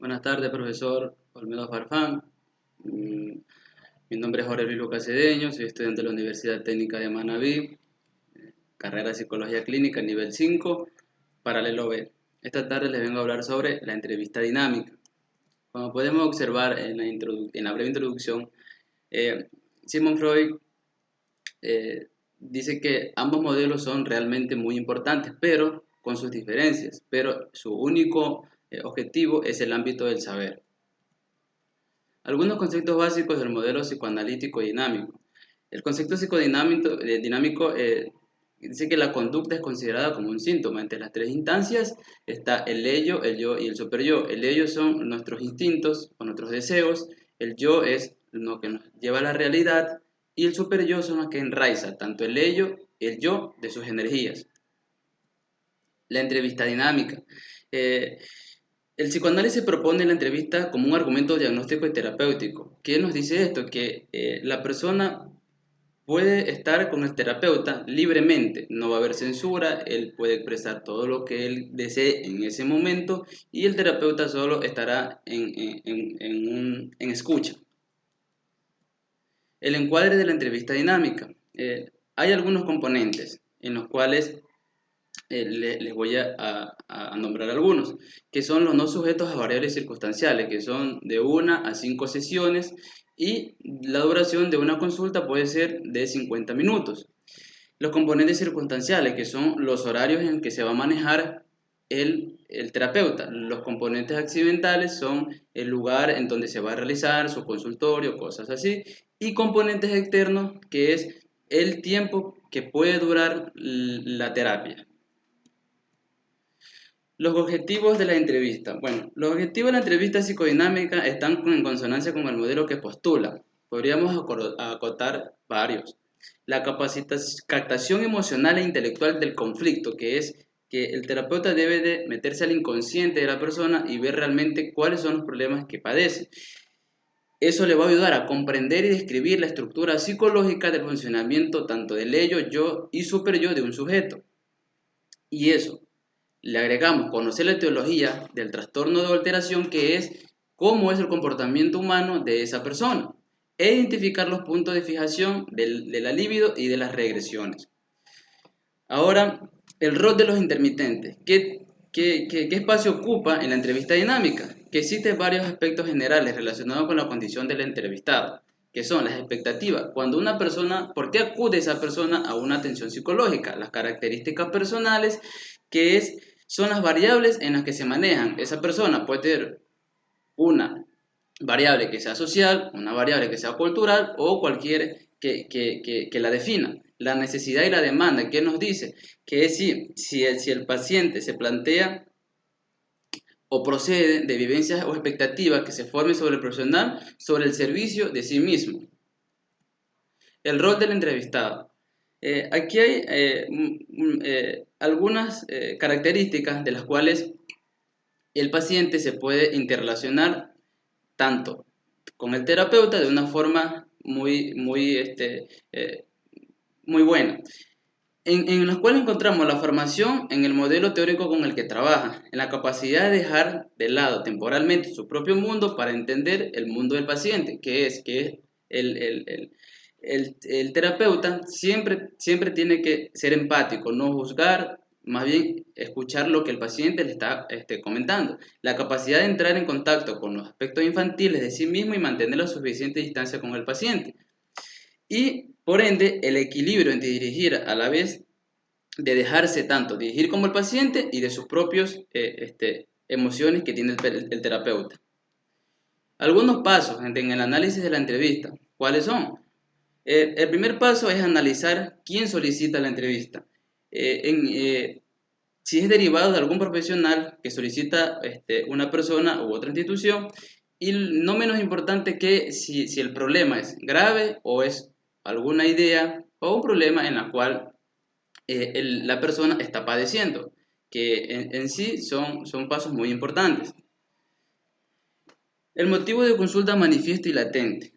Buenas tardes, profesor Olmedo Farfán. Mm, Mi nombre es Jorge Luis Lucas Cedeño, soy estudiante de la Universidad Técnica de Manabí, carrera de Psicología Clínica, nivel 5, paralelo B. Esta tarde les vengo a hablar sobre la entrevista dinámica. Como podemos observar en la breve introducción, eh, Sigmund Freud dice que ambos modelos son realmente muy importantes, pero con sus diferencias, pero su único objetivo es el ámbito del saber. Algunos conceptos básicos del modelo psicoanalítico dinámico. El concepto dinámico dice que la conducta es considerada como un síntoma. Entre las tres instancias está el ello, el yo y el superyo. El ello son nuestros instintos o nuestros deseos, el yo es lo que nos lleva a la realidad y el superyo son los que enraiza tanto el ello y el yo de sus energías. La entrevista dinámica. Eh, el psicoanálisis propone la entrevista como un argumento diagnóstico y terapéutico. ¿Qué nos dice esto? Que la persona puede estar con el terapeuta libremente, no va a haber censura, él puede expresar todo lo que él desee en ese momento y el terapeuta solo estará en escucha. El encuadre de la entrevista dinámica. Hay algunos componentes en los cuales les voy a nombrar algunos, que son los no sujetos a variables circunstanciales, que son de 1 a 5 sesiones y la duración de una consulta puede ser de 50 minutos. Los componentes circunstanciales, que son los horarios en que se va a manejar el terapeuta. Los componentes accidentales son el lugar en donde se va a realizar su consultorio, cosas así. Y componentes externos, que es el tiempo que puede durar la terapia. Los objetivos de la entrevista. Bueno, los objetivos de la entrevista psicodinámica están en consonancia con el modelo que postula. Podríamos acotar varios. La captación emocional e intelectual del conflicto, que es que el terapeuta debe de meterse al inconsciente de la persona y ver realmente cuáles son los problemas que padece. Eso le va a ayudar a comprender y describir la estructura psicológica del funcionamiento tanto del ello, yo y superyo de un sujeto. Y eso le agregamos conocer la etiología del trastorno de alteración, que es cómo es el comportamiento humano de esa persona, e identificar los puntos de fijación de la libido y de las regresiones. Ahora, el rol de los intermitentes. ¿Qué espacio ocupa en la entrevista dinámica? Que existen varios aspectos generales relacionados con la condición del entrevistado, que son las expectativas. Cuando una persona, ¿por qué acude esa persona a una atención psicológica? Las características personales, son las variables en las que se manejan. Esa persona puede tener una variable que sea social, una variable que sea cultural o cualquier que la defina. La necesidad y la demanda, ¿qué nos dice? Que es si el paciente se plantea o procede de vivencias o expectativas que se formen sobre el profesional, sobre el servicio de sí mismo. El rol del entrevistado. Aquí hay algunas características de las cuales el paciente se puede interrelacionar tanto con el terapeuta de una forma muy buena, en las cuales encontramos la formación en el modelo teórico con el que trabaja, en la capacidad de dejar de lado temporalmente su propio mundo para entender el mundo del paciente, que es el, el, el, el terapeuta siempre tiene que ser empático, no juzgar, más bien escuchar lo que el paciente le está comentando. La capacidad de entrar en contacto con los aspectos infantiles de sí mismo y mantener la suficiente distancia con el paciente. Y por ende, el equilibrio entre dirigir a la vez de dejarse tanto dirigir como el paciente y de sus propios emociones que tiene el terapeuta. Algunos pasos en el análisis de la entrevista. ¿Cuáles son? El primer paso es analizar quién solicita la entrevista. Si es derivado de algún profesional que solicita una persona u otra institución, y no menos importante que si el problema es grave o es alguna idea o un problema en la cual la persona está padeciendo, que en sí son pasos muy importantes. El motivo de consulta manifiesto y latente.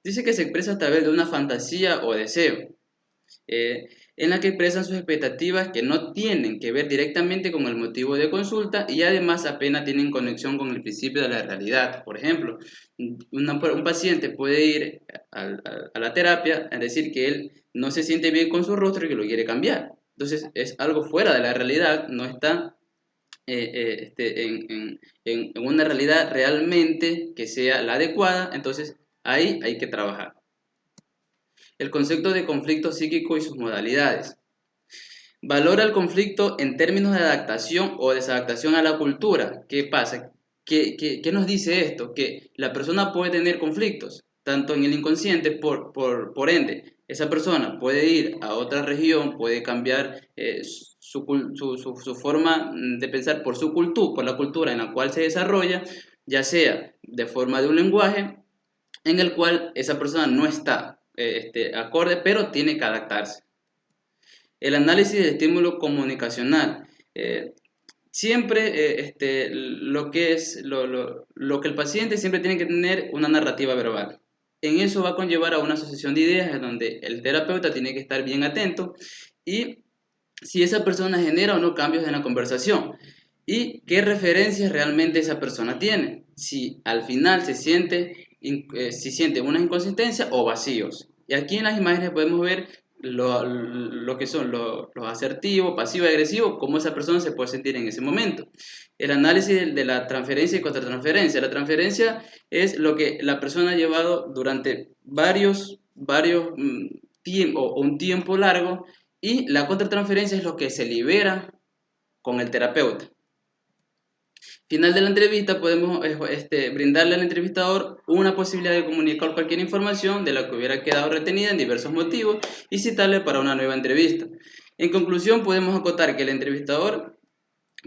Dice que se expresa a través de una fantasía o deseo. en la que expresan sus expectativas que no tienen que ver directamente con el motivo de consulta y además apenas tienen conexión con el principio de la realidad. Por ejemplo, un paciente puede ir a la terapia a decir que él no se siente bien con su rostro y que lo quiere cambiar. Entonces es algo fuera de la realidad, no está en una realidad realmente que sea la adecuada, entonces ahí hay que trabajar. El concepto de conflicto psíquico y sus modalidades. Valora el conflicto en términos de adaptación o desadaptación a la cultura. ¿Qué pasa? ¿Qué nos dice esto? Que la persona puede tener conflictos, tanto en el inconsciente, por ende, esa persona puede ir a otra región, puede cambiar su forma de pensar por su cultura, por la cultura en la cual se desarrolla, ya sea de forma de un lenguaje en el cual esa persona no está acorde, pero tiene que adaptarse. El análisis del estímulo comunicacional. Siempre lo que el paciente siempre tiene que tener una narrativa verbal. En eso va a conllevar a una asociación de ideas en donde el terapeuta tiene que estar bien atento y si esa persona genera o no cambios en la conversación y qué referencias realmente esa persona tiene. Si al final si siente una inconsistencia o vacíos. Y aquí en las imágenes podemos ver lo que son los asertivos, pasivo y agresivo, cómo esa persona se puede sentir en ese momento. El análisis de la transferencia y contratransferencia. La transferencia es lo que la persona ha llevado durante varios tiempos o un tiempo largo y la contratransferencia es lo que se libera con el terapeuta. Final de la entrevista podemos brindarle al entrevistador una posibilidad de comunicar cualquier información de la que hubiera quedado retenida en diversos motivos y citarle para una nueva entrevista. En conclusión, podemos acotar que el entrevistador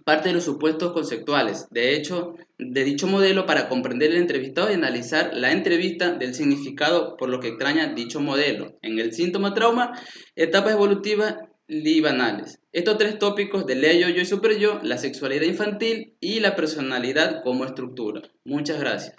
parte de los supuestos conceptuales, de hecho, de dicho modelo para comprender el entrevistado y analizar la entrevista del significado por lo que extraña dicho modelo. En el síntoma trauma, etapas evolutivas libanales. Estos tres tópicos del ello, yo y super yo, la sexualidad infantil y la personalidad como estructura. Muchas gracias.